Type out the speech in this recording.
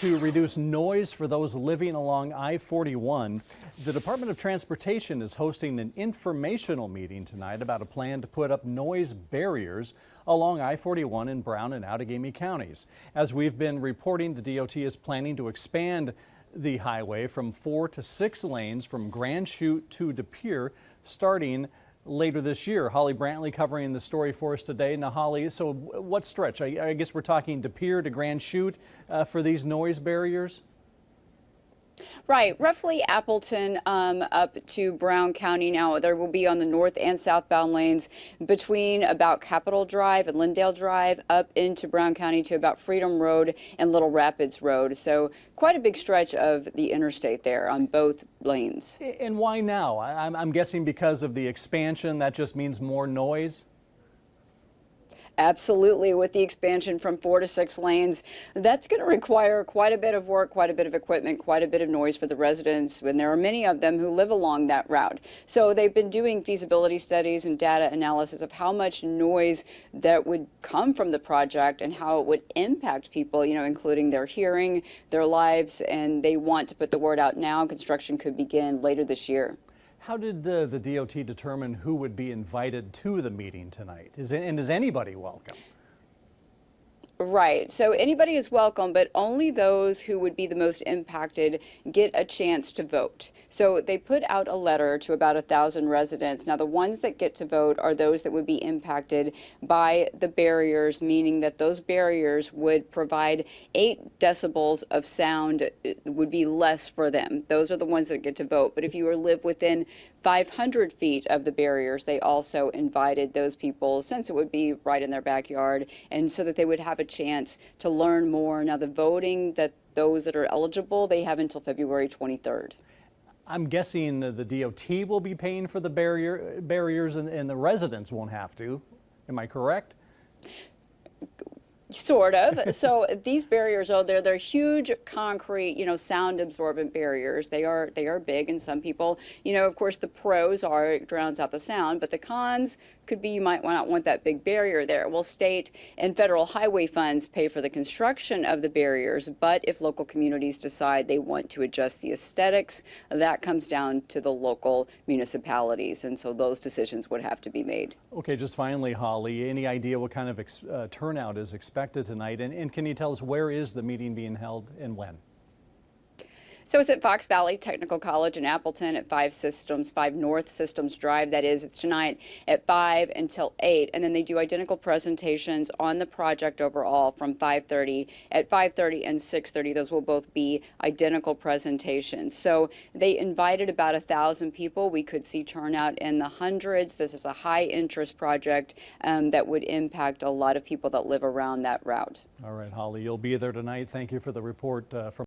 to reduce noise for those living along I-41, the Department of Transportation is hosting an informational meeting tonight about a plan to put up noise barriers along I-41 in Brown and Outagamie counties. As we've been reporting, the DOT is planning to expand the highway from 4 to 6 lanes from Grand Chute to DePere starting later this year. Holly Brantley covering the story for us today. Now, Holly, so what stretch? I guess we're talking DePere to Grand Chute for these noise barriers? Right, roughly Appleton up to Brown County. Now, there will be on the north and southbound lanes between about Capitol Drive and Lindale Drive up into Brown County to about Freedom Road and Little Rapids Road. So quite a big stretch of the interstate there on both lanes. And why now? I'm guessing because of the expansion, that just means more noise? Absolutely. With the expansion from 4 to 6 lanes, that's going to require quite a bit of work, quite a bit of equipment, quite a bit of noise for the residents, and there are many of them who live along that route. So they've been doing feasibility studies and data analysis of how much noise that would come from the project and how it would impact people, including their hearing, their lives, and they want to put the word out now. Construction could begin later this year. How did the DOT determine who would be invited to the meeting tonight? And is anybody welcome? Right. So anybody is welcome, but only those who would be the most impacted get a chance to vote. So they put out a letter to about 1,000 residents. Now, the ones that get to vote are those that would be impacted by the barriers, meaning that those barriers would provide 8 decibels of sound would be less for them. Those are the ones that get to vote. But if you live within 500 feet of the barriers, they also invited those people, since it would be right in their backyard, and so that they would have a chance to learn more. Now, the voting, that those that are eligible, they have until February 23rd. I'm guessing the DOT will be paying for the barriers and the residents won't have to. Am I correct? Sort of. So these barriers, they're huge concrete, sound absorbent barriers. They are big, and some people, of course, the pros are it drowns out the sound, but the cons could be you might not want that big barrier there. Well, state and federal highway funds pay for the construction of the barriers, but if local communities decide they want to adjust the aesthetics, that comes down to the local municipalities, and so those decisions would have to be made. Okay, just finally, Holly, any idea what kind of turnout is expected tonight? And can you tell us where is the meeting being held and when? So it's at Fox Valley Technical College in Appleton at 5 North Systems Drive. That is, it's tonight at 5 until 8. And then they do identical presentations on the project overall from 5:30. At 5:30 and 6:30, those will both be identical presentations. So they invited about 1,000 people. We could see turnout in the hundreds. This is a high interest project that would impact a lot of people that live around that route. All right, Holly, you'll be there tonight. Thank you for the report from